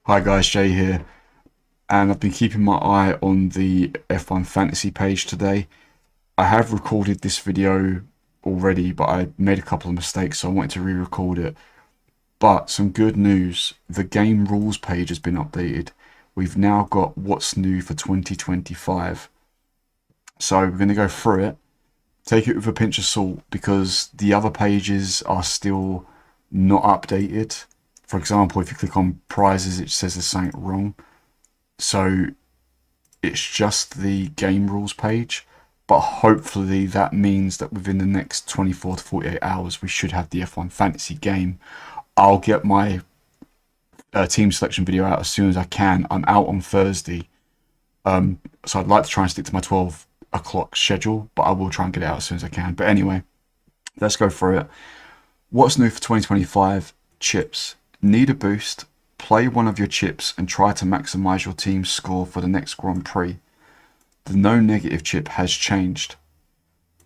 Hi guys, Jay here, and I've been keeping my eye on the F1 Fantasy page today. I have recorded this video already, but I made a couple of mistakes, so I wanted to re-record it. But some good news, the game rules page has been updated. We've now got what's new for 2025. So we're going to go through it. Take it with a pinch of salt because the other pages are still not updated. For example, if you click on prizes, it says there's something wrong. So it's just the game rules page, but hopefully that means that within the next 24 to 48 hours, we should have the F1 Fantasy game. I'll get my team selection video out as soon as I can. I'm out on Thursday, so I'd like to try and stick to my 12 o'clock schedule, but I will try and get it out as soon as I can. But anyway, let's go through it. What's new for 2025? Chips. Need a boost? Play one of your chips and try to maximize your team's score for the next Grand Prix. The no negative chip has changed.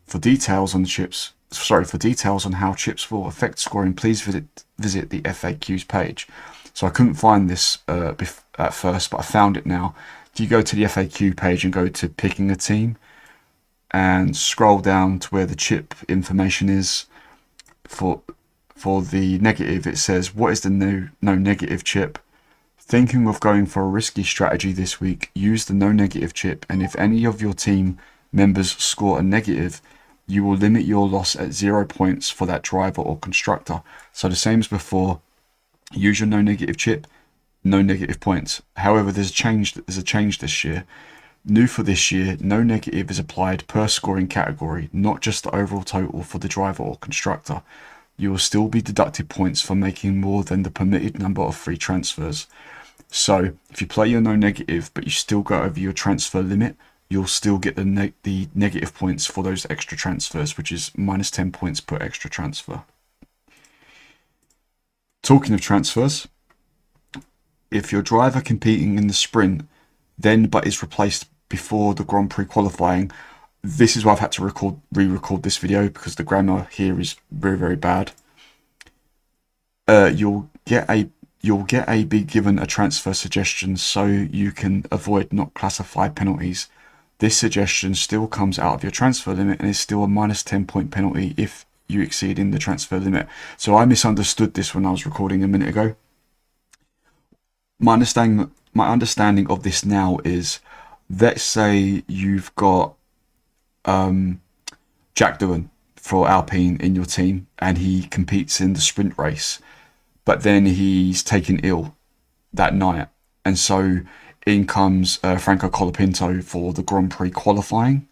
For details on how chips will affect scoring, please visit the FAQs page. So I couldn't find this at first, but I found it now. If you go to the FAQ page and go to picking a team and scroll down to where the chip information is, for the negative, it says, what is the no negative chip? Thinking of going for a risky strategy this week, use the no negative chip, and if any of your team members score a negative, you will limit your loss at 0 points for that driver or constructor. So the same as before, use your no negative chip, no negative points. However, there's a change this year. New for this year, no negative is applied per scoring category, not just the overall total for the driver or constructor. You will still be deducted points for making more than the permitted number of free transfers. So if you play your no negative but you still go over your transfer limit, you'll still get the negative points for those extra transfers, which is minus 10 points per extra transfer. Talking of transfers, if your driver competing in the sprint but is replaced before the Grand Prix qualifying, this is why I've had to re-record this video because the grammar here is very, very bad. You'll be given a transfer suggestion so you can avoid not classified penalties. This suggestion still comes out of your transfer limit and is still a minus 10 point penalty if you exceed in the transfer limit. So I misunderstood this when I was recording a minute ago. My understanding of this now is, let's say you've got Jack Doohan for Alpine in your team and he competes in the sprint race, but then he's taken ill that night, and so in comes Franco Colapinto for the Grand Prix qualifying.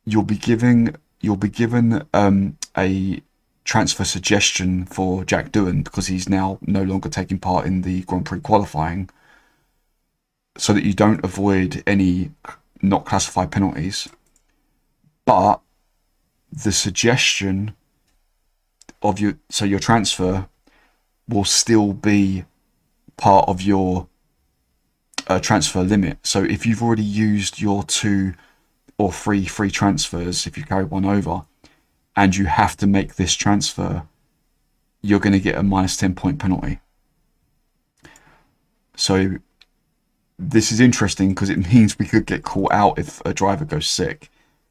You'll be given a transfer suggestion for Jack Doohan because he's now no longer taking part in the Grand Prix qualifying, so that you don't avoid any not classified penalties. But the suggestion of your transfer will still be part of your transfer limit. So if you've already used your 2 or 3 free transfers, if you carry one over, and you have to make this transfer, you're going to get a minus 10 point penalty. So this is interesting because it means we could get caught out if a driver goes sick.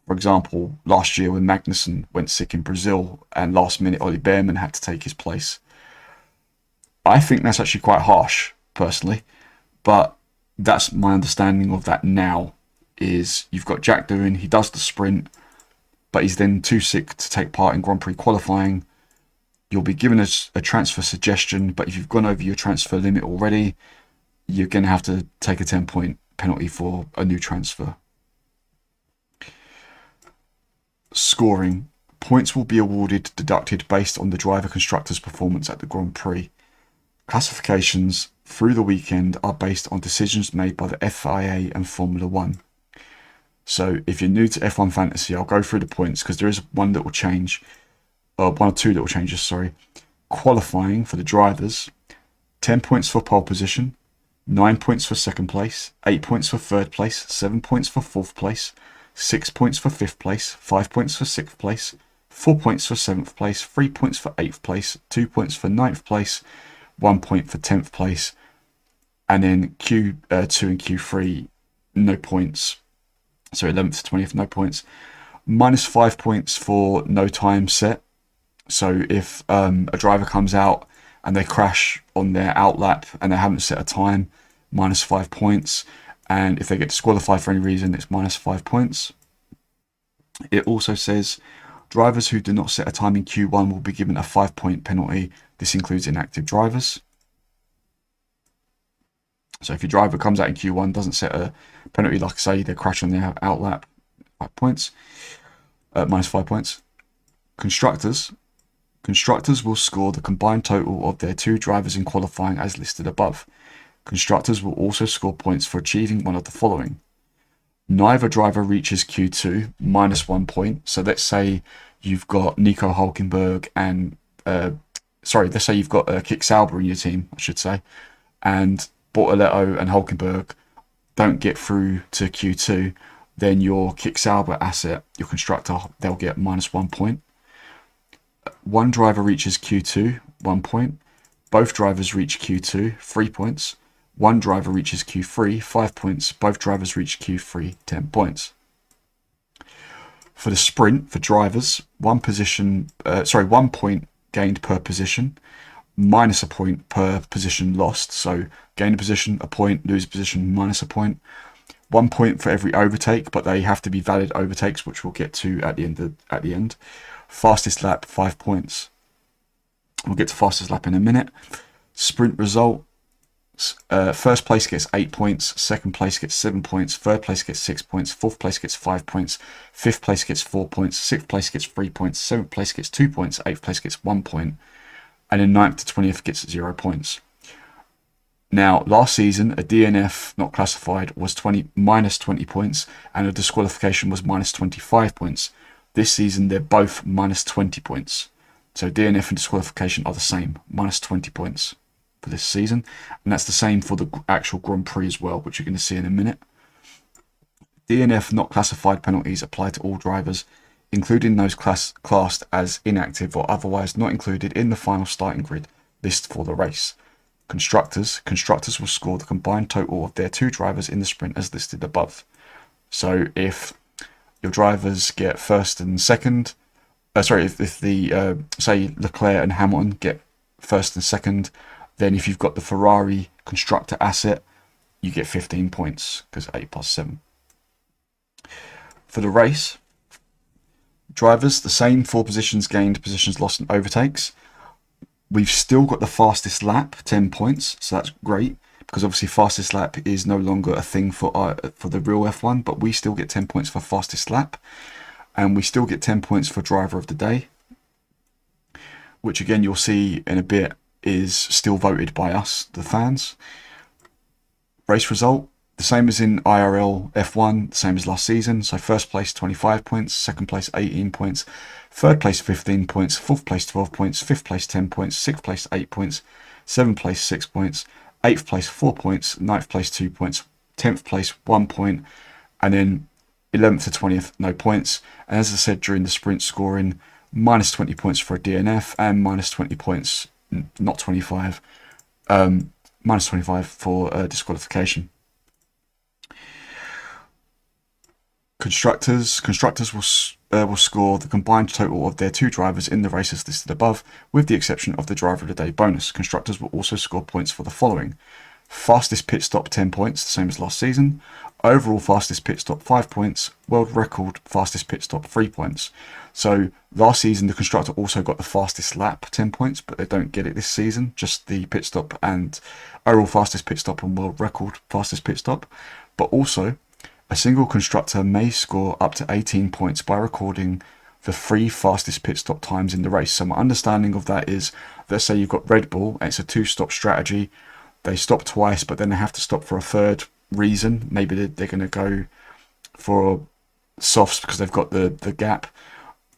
For example, last year when Magnussen went sick in Brazil and last minute Ollie Behrman had to take his place. I think that's actually quite harsh, personally, but that's my understanding of that now, is you've got Jack Doohan, he does the sprint, but he's then too sick to take part in Grand Prix qualifying. You'll be given a transfer suggestion, but if you've gone over your transfer limit already, you're going to have to take a 10 point penalty for a new transfer. Scoring. Points will be deducted based on the driver constructor's performance at the Grand Prix. Classifications through the weekend are based on decisions made by the FIA and Formula 1. So if you're new to F1 Fantasy, I'll go through the points because there is one little change, one or two little changes, sorry. Qualifying for the drivers, 10 points for pole position, 9 points for second place, 8 points for third place, 7 points for fourth place, 6 points for fifth place, 5 points for sixth place, 4 points for seventh place, 3 points for eighth place, 2 points for ninth place, 1 point for 10th place, And then Q2 and Q3, no points. So 11th to 20th, no points. -5 points for no time set. So if a driver comes out and they crash on their out lap and they haven't set a time, -5 points. And if they get disqualified for any reason, it's -5 points. It also says drivers who do not set a time in Q1 will be given a 5-point penalty. This includes inactive drivers. So if your driver comes out in Q1, doesn't set a penalty, like I say, they crash on their out lap, 5 points, -5 points. Constructors will score the combined total of their 2 drivers in qualifying as listed above. Constructors will also score points for achieving one of the following. Neither driver reaches Q2, -1 point. So let's say you've got Nico Hülkenberg and, let's say you've got Kik Sauber in your team, I should say, and Bortoletto and Hülkenberg don't get through to Q2, then your Kik Sauber asset, your constructor, they'll get -1 point. One driver reaches Q2, 1 point. Both drivers reach Q2, 3 points. One driver reaches Q3, 5 points. Both drivers reach Q3, 10 points. For the sprint, for drivers, 1 point gained per position, minus a point per position lost. So gain a position, a point, lose a position, minus a point. 1 point for every overtake, but they have to be valid overtakes, which we'll get to at the end. Fastest lap, 5 points. We'll get to fastest lap in a minute. Sprint result. First place gets 8 points. Second place gets 7 points. Third place gets 6 points. Fourth place gets 5 points. Fifth place gets 4 points. Sixth place gets 3 points. Seventh place gets 2 points. Eighth place gets 1 point. And then 9th to 20th gets 0 points. Now, last season, a DNF not classified was -20 points, and a disqualification was -25 points. This season, they're both -20 points. So DNF and disqualification are the same, -20 points for this season. And that's the same for the actual Grand Prix as well, which you're going to see in a minute. DNF not classified penalties apply to all drivers, including those classed as inactive or otherwise not included in the final starting grid list for the race. Constructors will score the combined total of their 2 drivers in the sprint as listed above. So if your drivers get first and second, if the say Leclerc and Hamilton get first and second, then if you've got the Ferrari constructor asset, you get 15 points because 8 plus 7. For the race, drivers, the same 4 positions gained, positions lost, and overtakes. We've still got the fastest lap, 10 points, so that's great, because obviously fastest lap is no longer a thing for the real F1, but we still get 10 points for fastest lap, and we still get 10 points for driver of the day, which again you'll see in a bit is still voted by us, the fans. Race result, the same as in IRL F1, the same as last season. So first place 25 points, second place 18 points, third place 15 points, fourth place 12 points, fifth place 10 points, sixth place 8 points, seventh place 6 points, eighth place 4 points, ninth place 2 points, 10th place 1 point, and then 11th to 20th no points. And as I said during the sprint scoring, -20 points for a DNF and -20 points, not 25, -25 for disqualification. Constructors will score the combined total of their 2 drivers in the races listed above, with the exception of the driver of the day bonus. Constructors will also score points for the following: fastest pit stop 10 points, the same as last season; overall fastest pit stop 5 points; world record fastest pit stop 3 points. So last season the constructor also got the fastest lap 10 points, but they don't get it this season, just the pit stop and overall fastest pit stop and world record fastest pit stop. But also, a single constructor may score up to 18 points by recording the 3 fastest pit stop times in the race. So my understanding of that is, let's say you've got Red Bull and it's a 2-stop strategy. They stop twice, but then they have to stop for a third reason. Maybe they're going to go for softs because they've got the gap.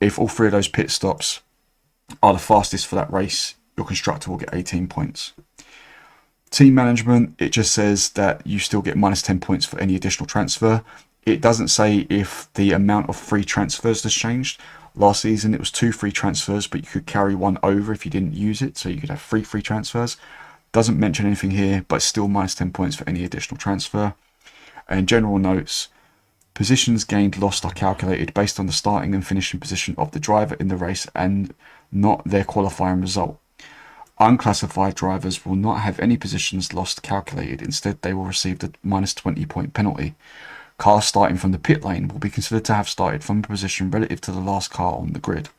If all 3 of those pit stops are the fastest for that race, your constructor will get 18 points. Team management, it just says that you still get -10 points for any additional transfer. It doesn't say if the amount of free transfers has changed. Last season it was 2 free transfers, but you could carry 1 over if you didn't use it, so you could have 3 free transfers. Doesn't mention anything here, but still minus 10 points for any additional transfer. And general notes, positions gained lost are calculated based on the starting and finishing position of the driver in the race and not their qualifying result. Unclassified drivers will not have any positions lost calculated. Instead, they will receive the minus 20 point penalty. Cars starting from the pit lane will be considered to have started from a position relative to the last car on the grid.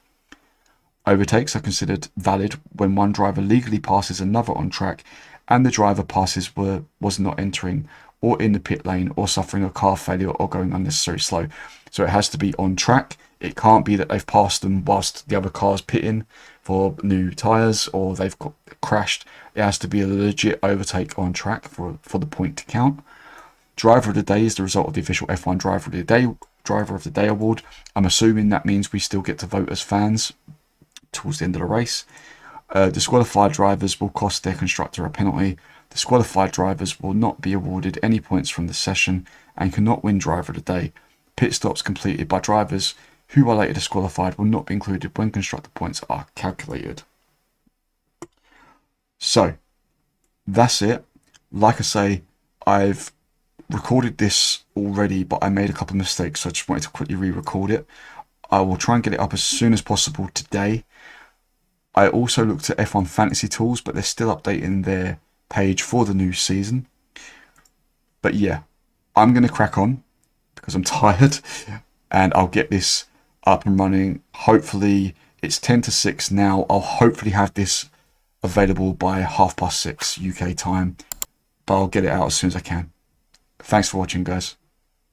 Overtakes are considered valid when one driver legally passes another on track and the driver passes was not entering or in the pit lane or suffering a car failure or going unnecessarily slow. So it has to be on track. It can't be that they've passed them whilst the other car's pitting for new tyres or they've crashed. It has to be a legit overtake on track for the point to count. Driver of the Day is the result of the official F1 Driver of the Day award. I'm assuming that means we still get to vote as fans towards the end of the race. Disqualified drivers will cost their constructor a penalty. Disqualified drivers will not be awarded any points from the session and cannot win Driver of the Day. Pit stops completed by drivers who are later disqualified will not be included when constructor points are calculated. So, that's it. Like I say, I've recorded this already, but I made a couple of mistakes, so I just wanted to quickly re-record it. I will try and get it up as soon as possible today. I also looked at F1 Fantasy Tools, but they're still updating their page for the new season. But yeah, I'm going to crack on because I'm tired, and I'll get this up and running. Hopefully, it's 10 to 6 now. I'll hopefully have this available by 6:30 UK time, but I'll get it out as soon as I can. Thanks for watching, guys.